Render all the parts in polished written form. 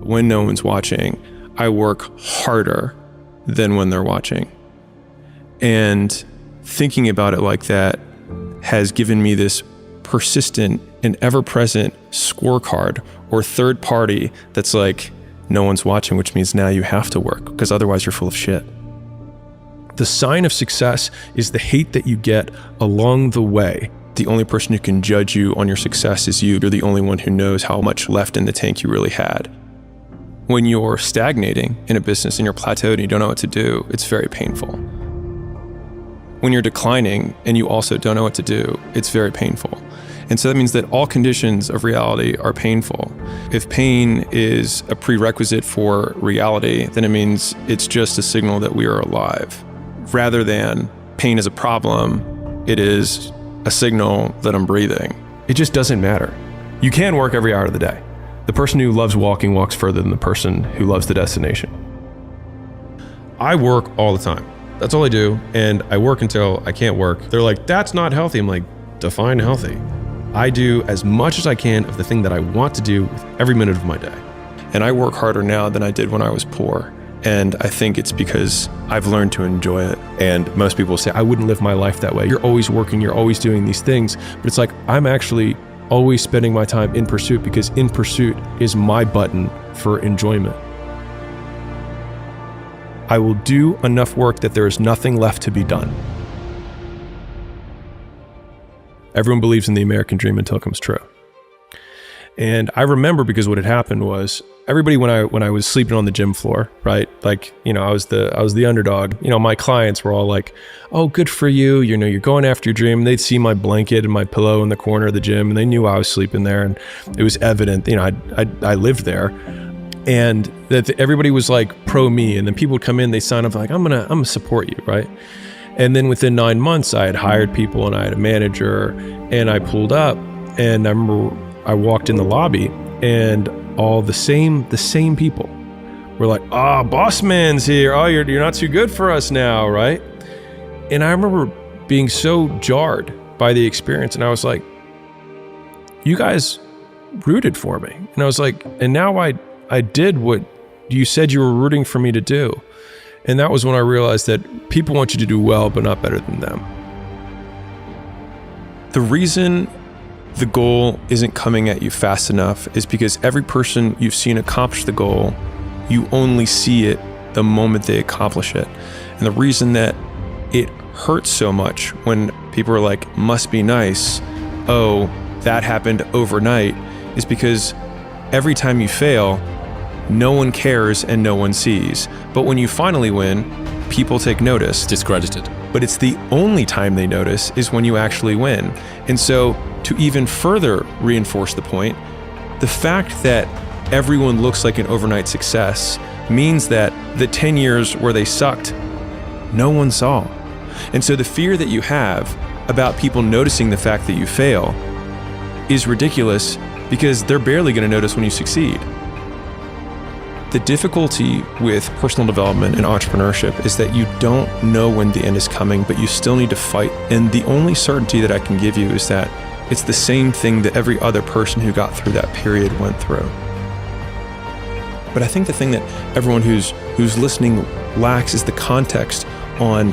when no one's watching, I work harder than when they're watching. And thinking about it like that has given me this persistent and ever-present scorecard or third party that's like, no one's watching, which means now you have to work because otherwise you're full of shit. The sign of success is the hate that you get along the way. The only person who can judge you on your success is you. You're the only one who knows how much left in the tank you really had. When you're stagnating in a business and you're plateaued and you don't know what to do, it's very painful. When you're declining and you also don't know what to do, it's very painful. And so that means that all conditions of reality are painful. If pain is a prerequisite for reality, then it means it's just a signal that we are alive. Rather than pain is a problem, it is a signal that I'm breathing. It just doesn't matter. You can work every hour of the day. The person who loves walking walks further than the person who loves the destination. I work all the time. That's all I do. And I work until I can't work. They're like, that's not healthy. I'm like, define healthy. I do as much as I can of the thing that I want to do with every minute of my day. And I work harder now than I did when I was poor. And I think it's because I've learned to enjoy it. And most people say, I wouldn't live my life that way. You're always working, you're always doing these things. But it's like, I'm actually always spending my time in pursuit because in pursuit is my button for enjoyment. I will do enough work that there is nothing left to be done. Everyone believes in the American dream until it comes true. And I remember because what had happened was everybody when I was sleeping on the gym floor, right? Like, you know, I was the underdog. You know, my clients were all like, "Oh, good for you. You know, you're going after your dream." And they'd see my blanket and my pillow in the corner of the gym, and they knew I was sleeping there, and it was evident. You know, I lived there, and that everybody was like pro me. And then people would come in, they sign up like, "I'm gonna support you," right? And then within 9 months, I had hired people and I had a manager, and I pulled up, and I remember I walked in the lobby, and all the same people were like, "Oh, boss man's here. Oh, you're not too good for us now, right?" And I remember being so jarred by the experience, and I was like, "You guys rooted for me," and I was like, "And now I did what you said you were rooting for me to do." And that was when I realized that people want you to do well, but not better than them. The reason the goal isn't coming at you fast enough is because every person you've seen accomplish the goal, you only see it the moment they accomplish it. And the reason that it hurts so much when people are like, must be nice, oh, that happened overnight, is because every time you fail, no one cares and no one sees. But when you finally win, people take notice. Discredited. But it's the only time they notice is when you actually win. And so to even further reinforce the point, the fact that everyone looks like an overnight success means that the 10 years where they sucked, no one saw. And so the fear that you have about people noticing the fact that you fail is ridiculous because they're barely going to notice when you succeed. The difficulty with personal development and entrepreneurship is that you don't know when the end is coming, but you still need to fight. And the only certainty that I can give you is that it's the same thing that every other person who got through that period went through. But I think the thing that everyone who's listening lacks is the context on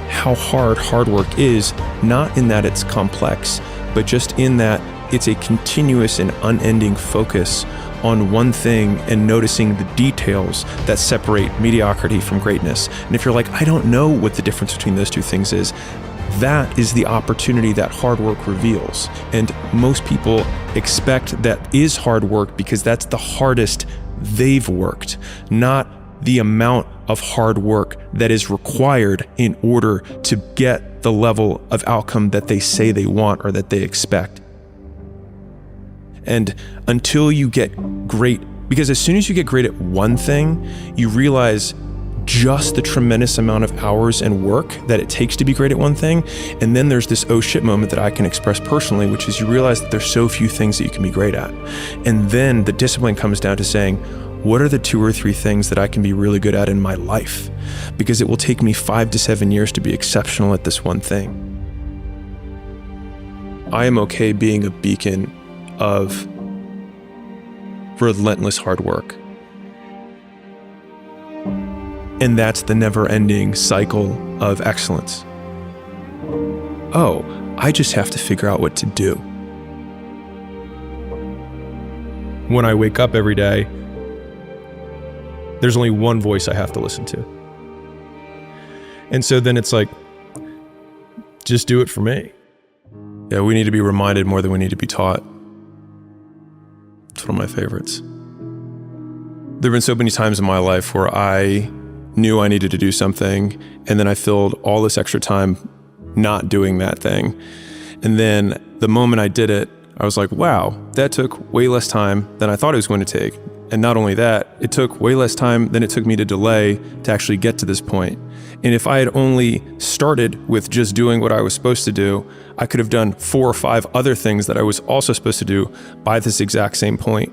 how hard work is, not in that it's complex, but just in that it's a continuous and unending focus on one thing and noticing the details that separate mediocrity from greatness. And if you're like, I don't know what the difference between those two things is, that is the opportunity that hard work reveals. And most people expect that is hard work because that's the hardest they've worked, not the amount of hard work that is required in order to get the level of outcome that they say they want or that they expect. And until you get great, because as soon as you get great at one thing, you realize just the tremendous amount of hours and work that it takes to be great at one thing. And then there's this oh shit moment that I can express personally, which is you realize that there's so few things that you can be great at. And then the discipline comes down to saying, what are the 2 or 3 things that I can be really good at in my life? Because it will take me 5 to 7 years to be exceptional at this one thing. I am okay being a beacon of relentless hard work. And that's the never-ending cycle of excellence. Oh, I just have to figure out what to do. When I wake up every day, there's only one voice I have to listen to. And so then it's like, just do it for me. Yeah, we need to be reminded more than we need to be taught. It's one of my favorites. There have been so many times in my life where I knew I needed to do something, and then I filled all this extra time not doing that thing. And then the moment I did it, I was like, wow, that took way less time than I thought it was going to take. And not only that, it took way less time than it took me to delay to actually get to this point. And if I had only started with just doing what I was supposed to do, I could have done 4 or 5 other things that I was also supposed to do by this exact same point.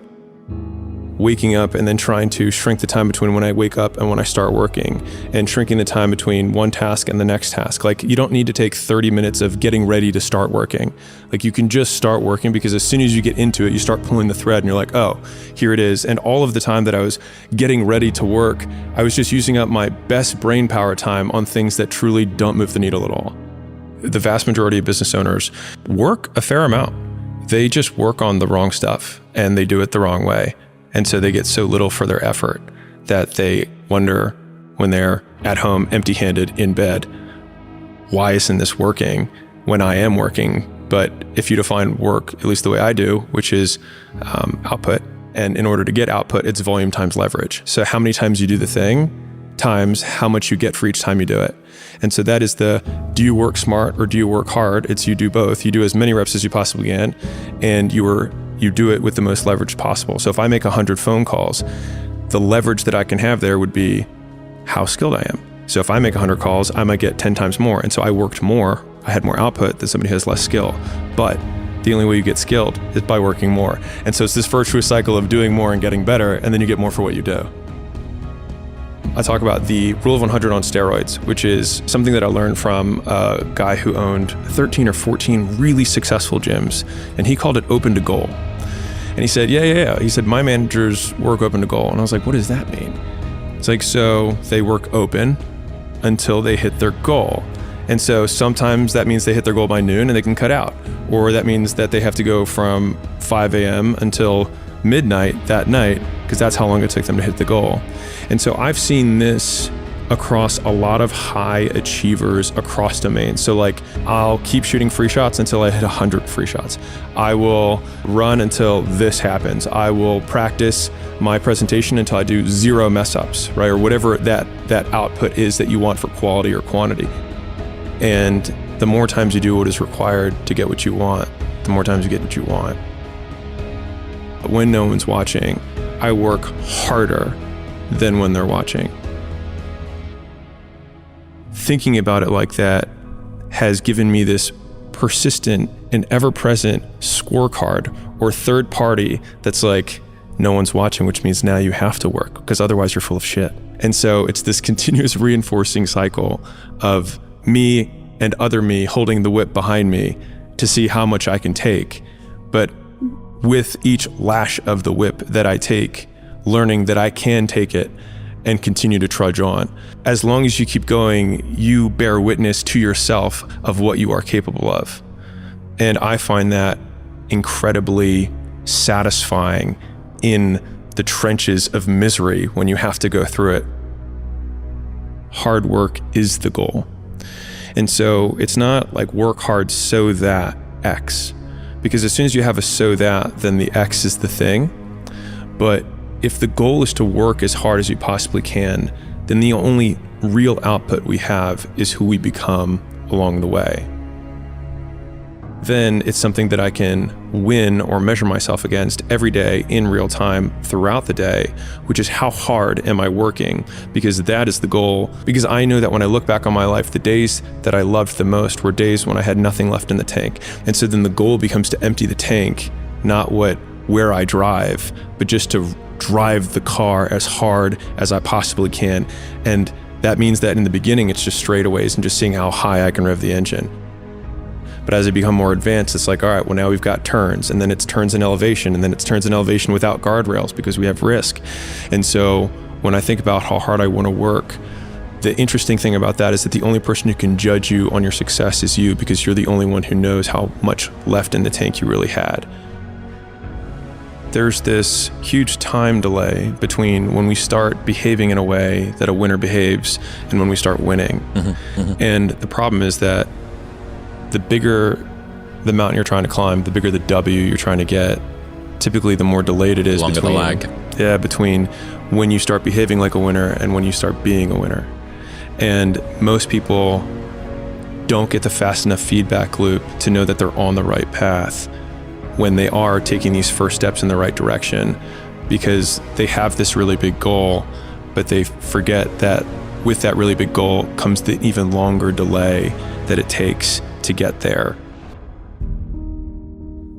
Waking up and then trying to shrink the time between when I wake up and when I start working, and shrinking the time between one task and the next task. Like, you don't need to take 30 minutes of getting ready to start working. Like, you can just start working, because as soon as you get into it, you start pulling the thread and you're like, oh, here it is. And all of the time that I was getting ready to work, I was just using up my best brain power time on things that truly don't move the needle at all. The vast majority of business owners work a fair amount. They just work on the wrong stuff and they do it the wrong way. And so they get so little for their effort that they wonder when they're at home empty-handed in bed, why isn't this working when I am working? But if you define work, at least the way I do, which is output, and in order to get output, it's volume times leverage. So how many times you do the thing times how much you get for each time you do it. And so that is the, do you work smart or do you work hard? It's you do both. You do as many reps as you possibly can, and you do it with the most leverage possible. So if I make 100 phone calls, the leverage that I can have there would be how skilled I am. So if I make 100 calls, I might get 10 times more. And so I worked more, I had more output than somebody who has less skill. But the only way you get skilled is by working more. And so it's this virtuous cycle of doing more and getting better, and then you get more for what you do. I talk about the rule of 100 on steroids, which is something that I learned from a guy who owned 13 or 14 really successful gyms, and he called it open to goal. And he said, yeah. He said, my managers work open to goal. And I was like, what does that mean? It's like, so they work open until they hit their goal. And so sometimes that means they hit their goal by noon and they can cut out. Or that means that they have to go from 5 a.m. until midnight that night, because that's how long it took them to hit the goal. And so I've seen this across a lot of high achievers across domains. So like, I'll keep shooting free shots until I hit 100 free shots. I will run until this happens. I will practice my presentation until I do 0 mess ups, right? Or whatever that output is that you want for quality or quantity. And the more times you do what is required to get what you want, the more times you get what you want. When no one's watching, I work harder than when they're watching. Thinking about it like that has given me this persistent and ever-present scorecard or third party that's like, no one's watching, which means now you have to work, because otherwise you're full of shit. And so it's this continuous reinforcing cycle of me and other me holding the whip behind me to see how much I can take. But with each lash of the whip that I take, learning that I can take it and continue to trudge on. As long as you keep going, you bear witness to yourself of what you are capable of. And I find that incredibly satisfying in the trenches of misery when you have to go through it. Hard work is the goal. And so it's not like work hard so that X, because as soon as you have a so that, then the X is the thing. But if the goal is to work as hard as you possibly can, then the only real output we have is who we become along the way. Then it's something that I can win or measure myself against every day in real time throughout the day, which is how hard am I working? Because that is the goal. Because I know that when I look back on my life, the days that I loved the most were days when I had nothing left in the tank. And so then the goal becomes to empty the tank, not where I drive, but just to drive the car as hard as I possibly can. And that means that in the beginning, it's just straightaways and just seeing how high I can rev the engine. But as I become more advanced, it's like, all right, well, now we've got turns, and then it's turns in elevation, and then it's turns in elevation without guardrails because we have risk. And so when I think about how hard I want to work, the interesting thing about that is that the only person who can judge you on your success is you, because you're the only one who knows how much left in the tank you really had. There's this huge time delay between when we start behaving in a way that a winner behaves and when we start winning. And the problem is that the bigger the mountain you're trying to climb, the bigger the W you're trying to get, typically the more delayed it is between the lag. Yeah, between when you start behaving like a winner and when you start being a winner. And most people don't get the fast enough feedback loop to know that they're on the right path when they are taking these first steps in the right direction, because they have this really big goal, but they forget that with that really big goal comes the even longer delay that it takes to get there.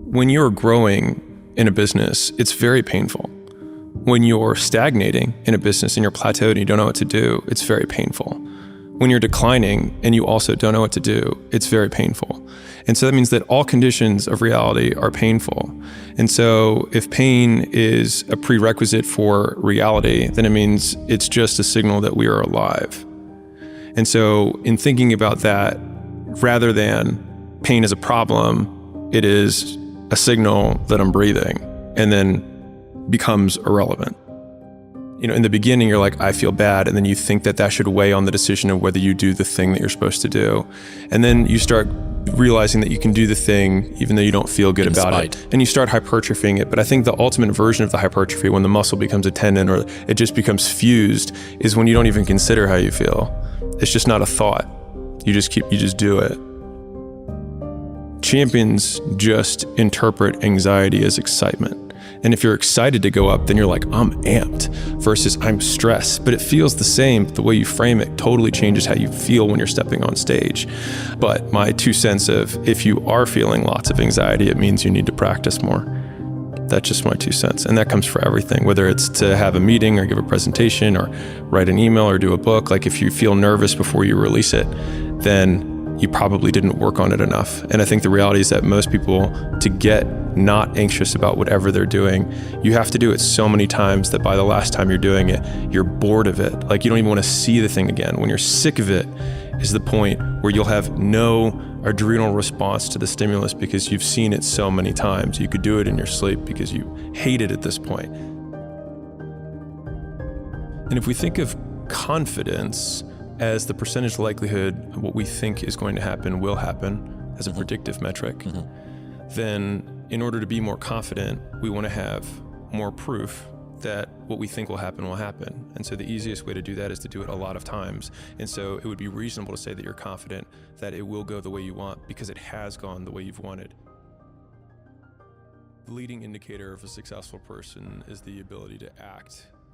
When you're growing in a business, it's very painful. When you're stagnating in a business and you're plateaued and you don't know what to do, it's very painful. When you're declining and you also don't know what to do, it's very painful. And so that means that all conditions of reality are painful. And so if pain is a prerequisite for reality, then it means it's just a signal that we are alive. And so in thinking about that, rather than pain as a problem, it is a signal that I'm breathing, and then becomes irrelevant. You know, in the beginning, you're like, I feel bad. And then you think that that should weigh on the decision of whether you do the thing that you're supposed to do. And then you start realizing that you can do the thing even though you don't feel good about it. And you start hypertrophying it. But I think the ultimate version of the hypertrophy, when the muscle becomes a tendon or it just becomes fused, is when you don't even consider how you feel. It's just not a thought. You just do it. Champions just interpret anxiety as excitement. And if you're excited to go up, then you're like, I'm amped, versus I'm stressed. But it feels the same. The way you frame it totally changes how you feel when you're stepping on stage. But my 2 cents of, if you are feeling lots of anxiety, it means you need to practice more. That's just my 2 cents. And that comes for everything, whether it's to have a meeting or give a presentation or write an email or do a book. Like if you feel nervous before you release it, then you probably didn't work on it enough. And I think the reality is that most people, to get not anxious about whatever they're doing, you have to do it so many times that by the last time you're doing it, you're bored of it. Like you don't even want to see the thing again. When you're sick of it is the point where you'll have no adrenal response to the stimulus because you've seen it so many times. You could do it in your sleep because you hate it at this point. And if we think of confidence as the percentage likelihood of what we think is going to happen will happen as a predictive metric, then in order to be more confident, we want to have more proof that what we think will happen. And so the easiest way to do that is to do it a lot of times. And so it would be reasonable to say that you're confident that it will go the way you want because it has gone the way you've wanted. The leading indicator of a successful person is the ability to act